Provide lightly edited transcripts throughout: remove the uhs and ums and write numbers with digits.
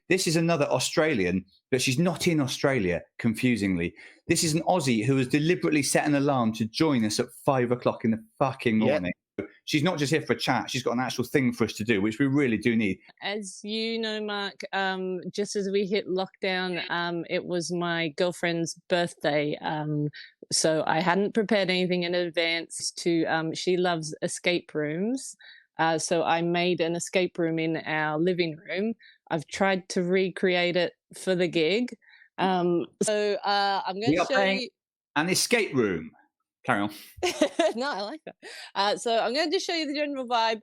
This is another Australian, but she's not in Australia, confusingly. This is an Aussie who has deliberately set an alarm to join us at 5 o'clock in the fucking Yep. morning. She's not just here for a chat. She's got an actual thing for us to do, which we really do need. As you know, Mark, just as we hit lockdown, it was my girlfriend's birthday. So I hadn't prepared anything in advance she loves escape rooms. So I made an escape room in our living room. I've tried to recreate it for the gig. I'm going We to are show playing you. an escape room. Carry on. No, I like that. So I'm going to just show you the general vibe,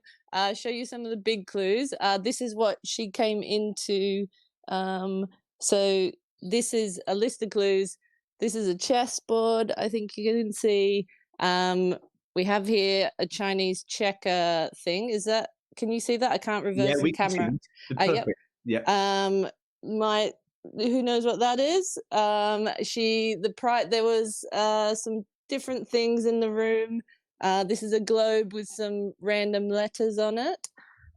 show you some of the big clues. This is what she came into. So this is a list of clues. This is a chessboard, I think you can see. We have here a Chinese checker thing. Can you see that? I can't reverse the camera. Perfect. Yeah. Who knows what that is? There was some different things in the room. This is a globe with some random letters on it.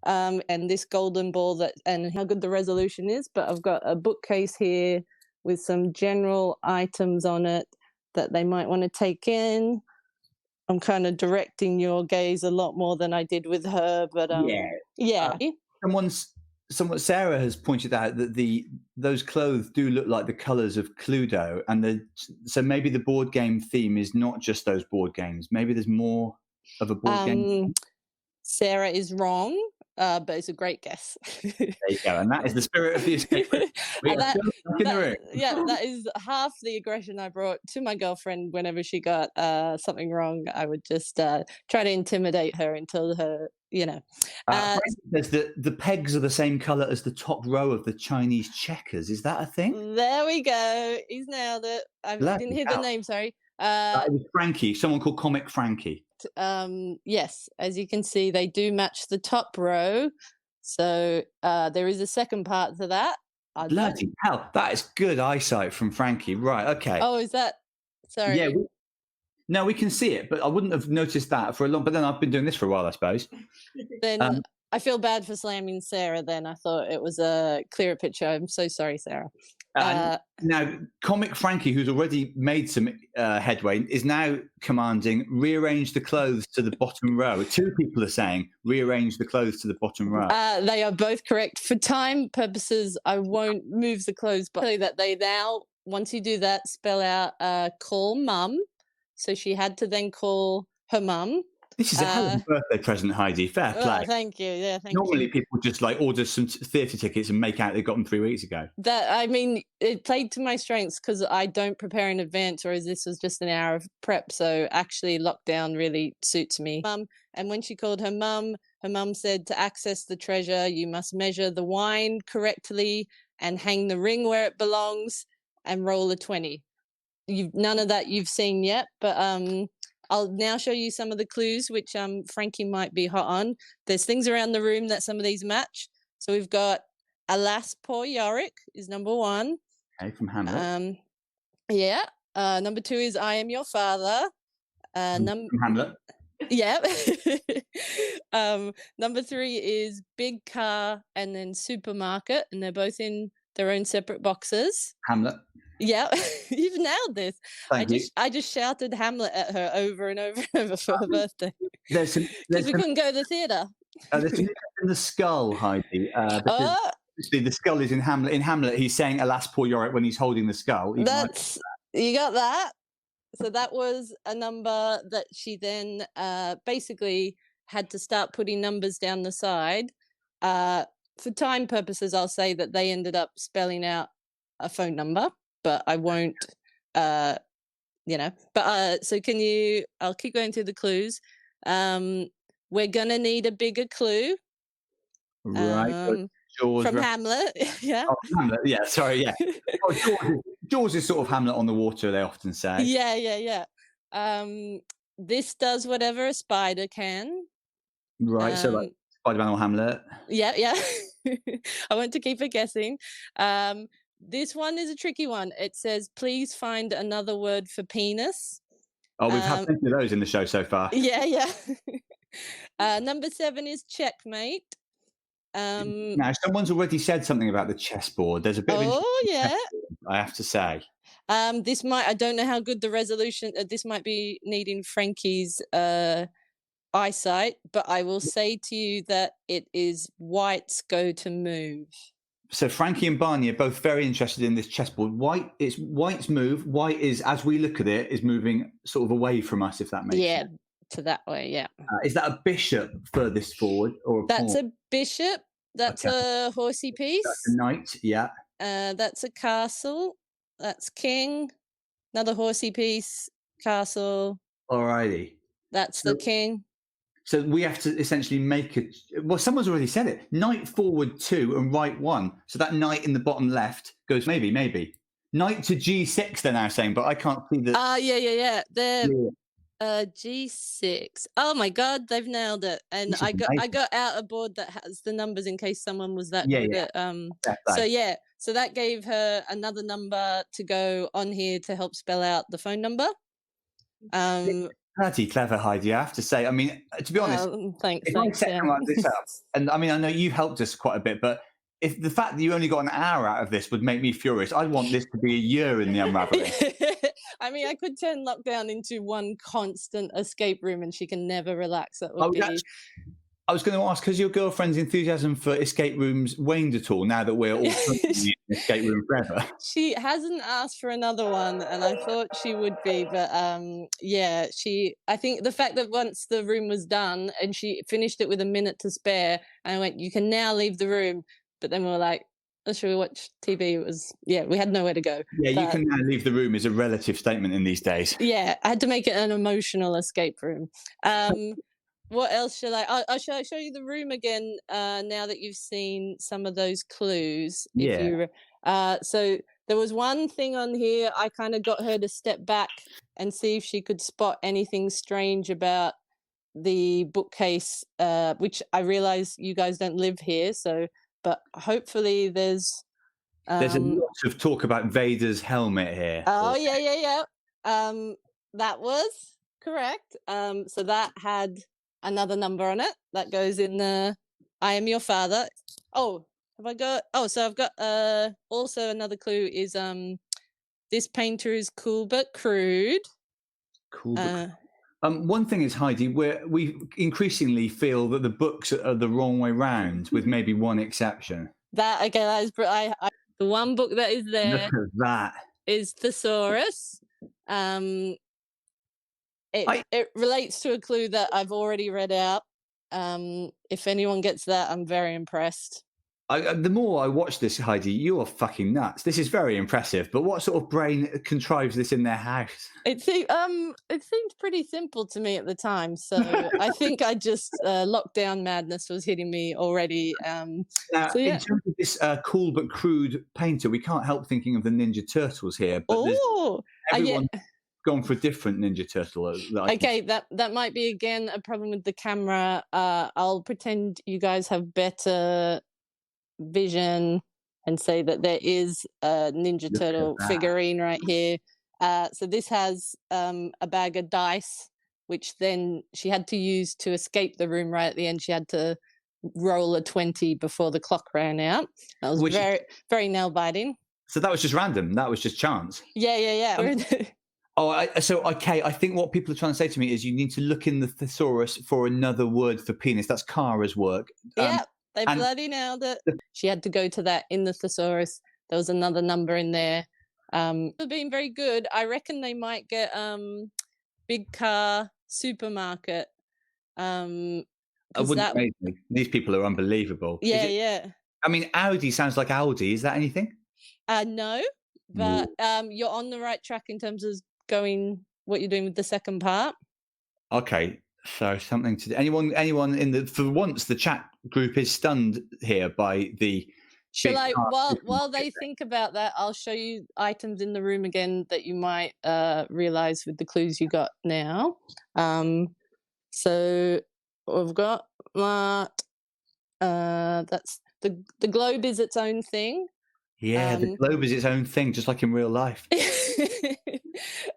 And this golden ball and how good the resolution is. But I've got a bookcase here with some general items on it that they might want to take in. I'm kind of directing your gaze a lot more than I did with her, but yeah. Sarah has pointed out that those clothes do look like the colours of Cluedo, and so maybe the board game theme is not just those board games. Maybe there's more of a board game. Sarah is wrong, but it's a great guess. There you go, and that is the spirit of the escape room. That is half the aggression I brought to my girlfriend. Whenever she got something wrong, I would just try to intimidate her until her, Says that the pegs are the same colour as the top row of the Chinese checkers. Is that a thing? There we go. He's nailed it. I didn't hear the name. Sorry. It was Frankie. Someone called Comic Frankie. Yes, as you can see, they do match the top row. So there is a second part to that. Bloody hell, that is good eyesight from Frankie. Right, okay. Oh, is that? Sorry. Yeah. No, we can see it, but I wouldn't have noticed that for a long. But then I've been doing this for a while, I suppose. Then I feel bad for slamming Sarah. Then I thought it was a clearer picture. I'm so sorry, Sarah. Now, Comic Frankie, who's already made some headway, is now commanding rearrange the clothes to the bottom row. Two people are saying rearrange the clothes to the bottom row. They are both correct. For time purposes, I won't move the clothes, but I'll tell you that they now, once you do that, spell out call mum. So she had to then call her mum. This is a hell of a birthday present, Heidi. Fair play. Thank you. Yeah, thank you. Normally, people just order some theatre tickets and make out they got them 3 weeks ago. It played to my strengths because I don't prepare in advance, whereas this was just an hour of prep. So actually, lockdown really suits me. And when she called her mum said to access the treasure, you must measure the wine correctly and hang the ring where it belongs and roll a 20. None of that you've seen yet, but I'll now show you some of the clues, which Frankie might be hot on. There's things around the room that some of these match. So we've got Alas Poor Yorick is number one. Okay, from Hamlet. Number two is I Am Your Father. From Hamlet. Yeah. Number three is Big Car and then Supermarket, and they're both in their own separate boxes. Hamlet. Yeah, you've nailed this. Thank you. I just shouted Hamlet at her over and over and over for her birthday. Because we couldn't go to the theatre. There's some in the skull, Heidi. The skull is in Hamlet. In Hamlet, he's saying "Alas, poor Yorick" when he's holding the skull. You got that. So that was a number that she then basically had to start putting numbers down the side. For time purposes, I'll say that they ended up spelling out a phone number. But I won't, But so I'll keep going through the clues. We're going to need a bigger clue. Right. From Hamlet. Yeah. Oh, Hamlet. Yeah. Sorry. Yeah. Jaws is sort of Hamlet on the water, they often say. Yeah. This does whatever a spider can. Right. So like Spider-Man or Hamlet. Yeah. I want to keep it guessing. This one is a tricky one. It says, please find another word for penis. Oh, we've had plenty of those in the show so far. Yeah. Number 7 is checkmate. Now, someone's already said something about the chessboard. There's a bit of interest Oh in the yeah. chessboard, I have to say. I don't know how good the resolution. This might be needing Frankie's eyesight, but I will say to you that it is White's go to move. So Frankie and Barney are both very interested in this chessboard. It's White's move. White is, as we look at it, is moving sort of away from us, if that makes Yeah, sense. to that way. Yeah. Is that a bishop furthest forward or a That's pawn? a bishop. That's Okay. a horsey That's a piece. knight, yeah. That's a castle. That's king. Another horsey piece. Castle. Alrighty. That's the king. So we have to essentially make it. Well, someone's already said it. Knight forward 2 and right 1. So that knight in the bottom left goes maybe. Knight to G6, they're now saying, but I can't see the. Yeah. They're Yeah. G6. Oh my god, they've nailed it. And This is I amazing. got out a board that has the numbers in case someone was that Yeah, good yeah. at Fair play. so that gave her another number to go on here to help spell out the phone number. Bloody clever, Heidi, I have to say. I mean, to be honest, Thanks. if I set Yeah. something like this up, and I mean, I know you helped us quite a bit, but if the fact that you only got an hour out of this would make me furious, I'd want this to be a year in the unraveling. I mean, I could turn lockdown into one constant escape room, and she can never relax. That would Oh, be. I was going to ask, has your girlfriend's enthusiasm for escape rooms waned at all now that we're all in an escape room forever? She hasn't asked for another one, and I thought she would be, but yeah, I think the fact that once the room was done and she finished it with a minute to spare, and I went, "You can now leave the room," but then we were like, "Oh, should we watch TV?" It was, yeah, we had nowhere to go. Yeah, but, you can now leave the room is a relative statement in these days. Yeah, I had to make it an emotional escape room. What else shall shall I show you the room again now that you've seen some of those clues? Yeah. So there was one thing on here. I kind of got her to step back and see if she could spot anything strange about the bookcase, which I realize you guys don't live here, but hopefully there's a lot of talk about Vader's helmet here. Oh yeah. That was correct. So that had another number on it that goes in the I am your father. Oh, have I got so I've got also another clue is this painter is cool but crude. Cool. One thing is, Heidi, we increasingly feel that the books are the wrong way round, with maybe one exception. That is the one book that is there. Look at that. Is Thesaurus. It relates to a clue that I've already read out. If anyone gets that, I'm very impressed. The more I watch this, Heidi, you are fucking nuts. This is very impressive. But what sort of brain contrives this in their house? It seemed pretty simple to me at the time. So I think I just lockdown madness was hitting me already. In terms of this cool but crude painter, we can't help thinking of the Ninja Turtles here. But everyone's gone for a different Ninja Turtle. Okay, that might be again a problem with the camera. I'll pretend you guys have better vision and say that there is a Ninja Turtle figurine right here. So this has a bag of dice, which then she had to use to escape the room right at the end. She had to roll a 20 before the clock ran out. That was very, very nail biting. So that was just random. That was just chance. Yeah. I think what people are trying to say to me is you need to look in the thesaurus for another word for penis. That's Kara's work. Yeah, they bloody nailed it. She had to go to that in the thesaurus. There was another number in there. They've been very good. I reckon they might get Big Car Supermarket. These people are unbelievable. Yeah. I mean, Audi sounds like Audi. Is that anything? No, but you're on the right track in terms of what you're doing with the second part. Okay, so something to anyone for once the chat group is stunned here by the. Shall I while they think about that, I'll show you items in the room again that you might realize with the clues you got now. So we've got that's the globe is its own thing. Yeah, the globe is its own thing, just like in real life.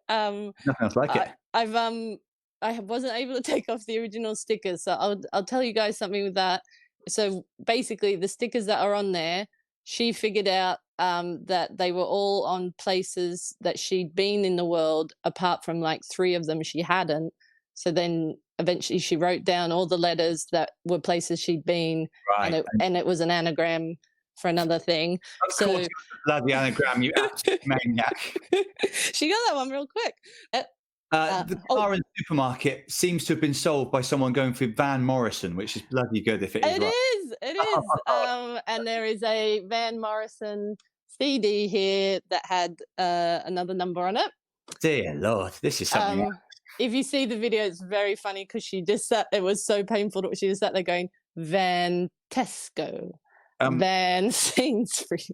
Nothing else like it. I wasn't able to take off the original stickers, so I'll tell you guys something with that. so basically the stickers that are on there, she figured out that they were all on places that she'd been in the world, apart from like 3 of them she hadn't. So then eventually she wrote down all the letters that were places she'd been, Right. and it was an anagram for another thing. Of So course, it was a bloody anagram, you absolute maniac. she got that one real quick. The car in the supermarket seems to have been solved by someone going through Van Morrison, which is bloody good if it is right. It is. And there is a Van Morrison CD here that had another number on it. Dear Lord, this is something. If you see the video, it's very funny because she just sat. It was so painful that she just sat there going Van Tesco, Van Sainsbury's.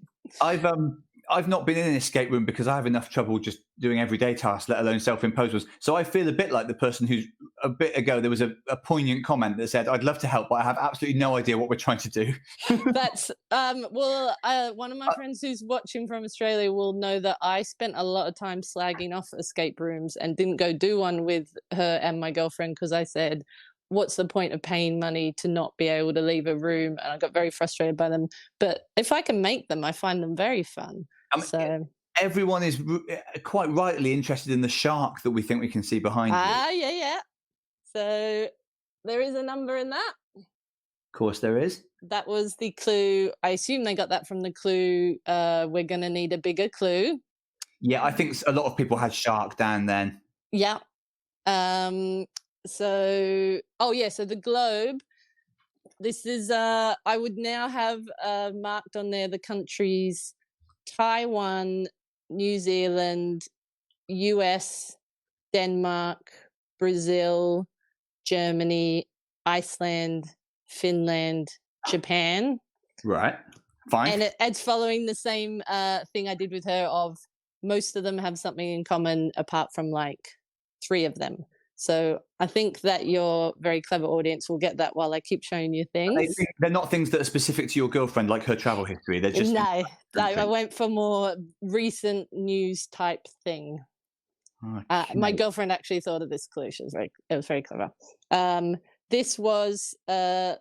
I've not been in an escape room because I have enough trouble just doing everyday tasks, let alone self-imposed ones. So I feel a bit like the person who's a bit ago, there was a poignant comment that said, I'd love to help, but I have absolutely no idea what we're trying to do. That's, one of my friends who's watching from Australia will know that I spent a lot of time slagging off escape rooms and didn't go do one with her and my girlfriend because I said, what's the point of paying money to not be able to leave a room? And I got very frustrated by them. But if I can make them, I find them very fun. So everyone is quite rightly interested in the shark that we think we can see behind you. Yeah. So there is a number in that. Of course there is. That was the clue. I assume they got that from the clue. We're going to need a bigger clue. Yeah, I think a lot of people had shark down then. Yeah. So the globe. This is I would now have marked on there the countries Taiwan, New Zealand, US, Denmark, Brazil, Germany, Iceland, Finland, Japan. Right. Fine. And it's following the same thing I did with her of most of them have something in common apart from like 3 of them. So I think that your very clever audience will get that while I keep showing you things. They're not things that are specific to your girlfriend, like her travel history. They're just no. I went for more recent news type thing. Okay. My girlfriend actually thought of this clue. It was very clever. This was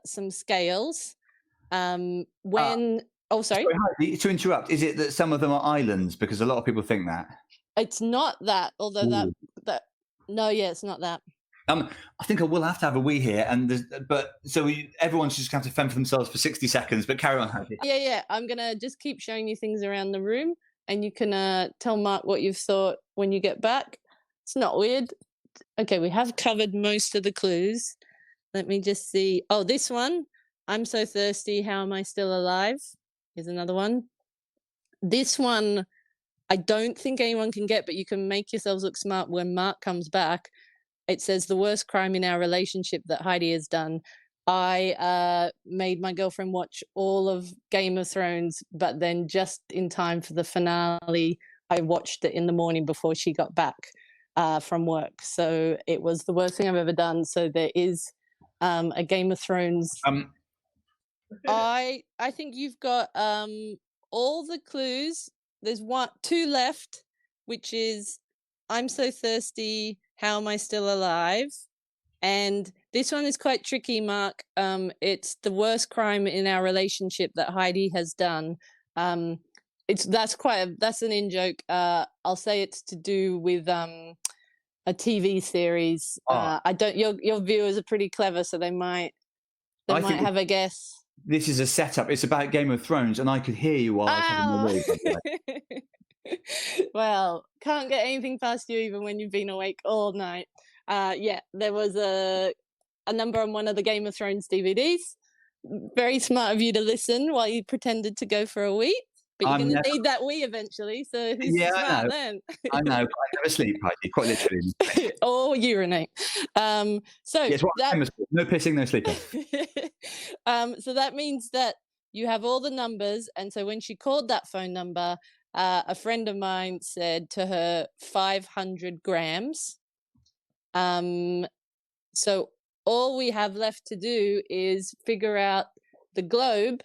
some scales. Sorry, Heidi, to interrupt, is it that some of them are islands? Because a lot of people think that. It's not that, although that. No, yeah, it's not that. I think I will have to have a wee here, everyone's just going to fend for themselves for 60 seconds. But carry on, Heidi. Yeah. I'm gonna just keep showing you things around the room, and you can tell Mark what you've thought when you get back. It's not weird. Okay, we have covered most of the clues. Let me just see. Oh, this one. I'm so thirsty. How am I still alive? Here's another one. This one. I don't think anyone can get, but you can make yourselves look smart when Mark comes back. It says the worst crime in our relationship that Heidi has done. I made my girlfriend watch all of Game of Thrones, but then just in time for the finale, I watched it in the morning before she got back from work. So it was the worst thing I've ever done. So there is a Game of Thrones. I think you've got all the clues. There's 2 left, which is I'm so thirsty, how am I still alive? And this one is quite tricky, Mark. It's the worst crime in our relationship that Heidi has done. That's an in-joke. I'll say it's to do with a TV series. Your viewers are pretty clever, so they might have a guess. This is a setup. It's about Game of Thrones, and I could hear you while I was having a wee. Well, can't get anything past you even when you've been awake all night. There was a number on one of the Game of Thrones DVDs. Very smart of you to listen while you pretended to go for a wee. But you're going to need that wee eventually, so who's smart then? I know, but I never sleep, Heidi, quite literally. Or urinate. No pissing, no sleeping. So that means that you have all the numbers, and so when she called that phone number, a friend of mine said to her 500 grams. So all we have left to do is figure out the globe,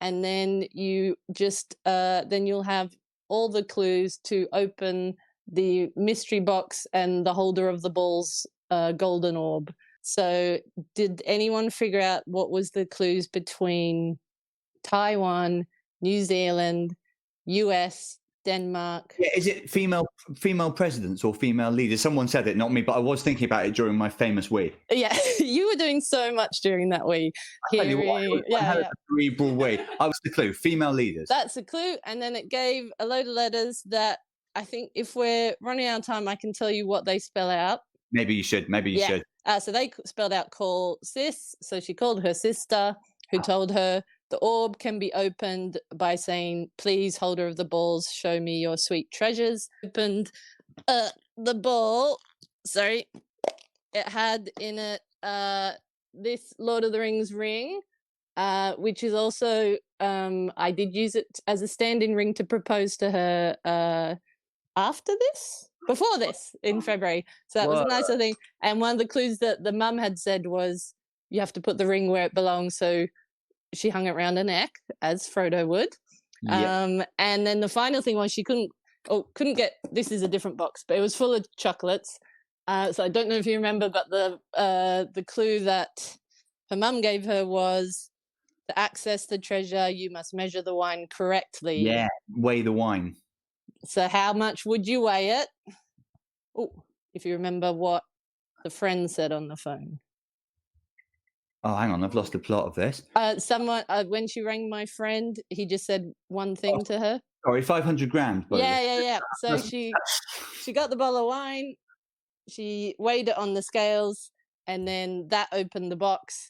and then you just then you'll have all the clues to open the mystery box and the holder of the ball's golden orb. So, did anyone figure out what was the clues between Taiwan, New Zealand, US, Denmark? Yeah, is it female presidents or female leaders? Someone said it, not me, but I was thinking about it during my famous wee. Yeah, you were doing so much during that wee. I tell you what, I had Yeah. a cerebral wee. I was the clue. Female leaders. That's a clue. And then it gave a load of letters that I think if we're running out of time, I can tell you what they spell out. Maybe you should. Maybe you should. So they spelled out call sis. So she called her sister, who told her the orb can be opened by saying, please, holder of the balls, show me your sweet treasures. Opened the ball. Sorry. It had in it this Lord of the Rings ring, which is also, I did use it as a stand-in ring to propose to her before this in February. So that was a nicer thing. And one of the clues that the mum had said was you have to put the ring where it belongs. So she hung it around her neck, as Frodo would. And then the final thing was she couldn't get, this is a different box, but it was full of chocolates. So I don't know if you remember, but the clue that her mum gave her was to access the treasure, you must measure the wine correctly. Yeah, weigh the wine. So how much would you weigh it? Oh, if you remember what the friend said on the phone. Oh, hang on, I've lost the plot of this. Someone, when she rang my friend, he just said one thing to her. Sorry, 500 grams. Yeah. So she got the bottle of wine, she weighed it on the scales, and then that opened the box,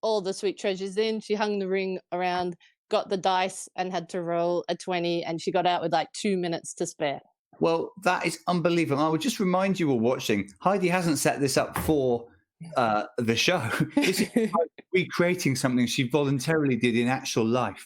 all the sweet treasures in. She hung the ring around, got the dice, and had to roll a 20, and she got out with like 2 minutes to spare. Well, that is unbelievable. I would just remind you all watching, Heidi hasn't set this up for the show. This is recreating something she voluntarily did in actual life.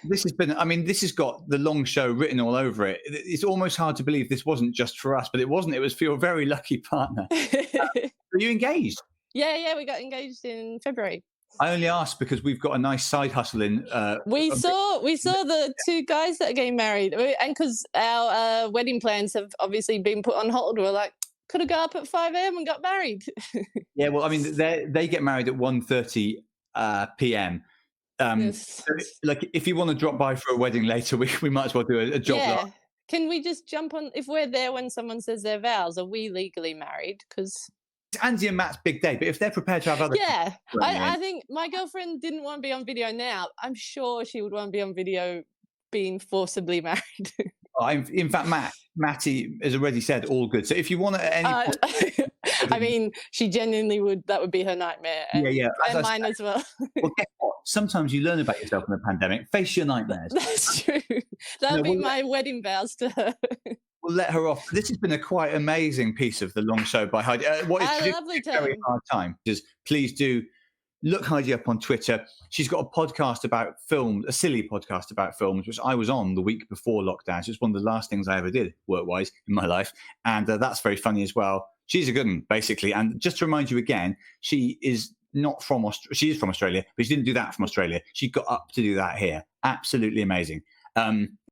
This has got the long show written all over it. It's almost hard to believe this wasn't just for us, but it wasn't. It was for your very lucky partner. Were you engaged? Yeah, we got engaged in February. I only asked because we've got a nice side hustle in. We saw the two guys that are getting married, and because our wedding plans have obviously been put on hold, we're like, could have got up at 5 a.m. and got married. Yeah, well, I mean, they get married at 1:30 p.m. Yes. So, like, if you want to drop by for a wedding later, we might as well do a job. Yeah. Can we just jump on, if we're there when someone says their vows, are we legally married? Because it's Andy and Matt's big day, but if they're prepared to have other... Yeah, I think my girlfriend didn't want to be on video now. I'm sure she would want to be on video being forcibly married. In fact, Matty has already said all good. So if you want to at any point... I mean, she genuinely would, that would be her nightmare. And, and mine as well. Well, guess what? Sometimes you learn about yourself in the pandemic. Face your nightmares. That's true. That would be my wedding vows to her. We'll let her off. This has been a quite amazing piece of the long show by Heidi. What is a lovely time. Very hard time. Just please do look Heidi up on Twitter. She's got a podcast about film, a silly podcast about films, which I was on the week before lockdown. So it's one of the last things I ever did work-wise in my life. And that's very funny as well. She's a good one, basically. And just to remind you again, she is not from Australia. She is from Australia, but she didn't do that from Australia. She got up to do that here. Absolutely amazing.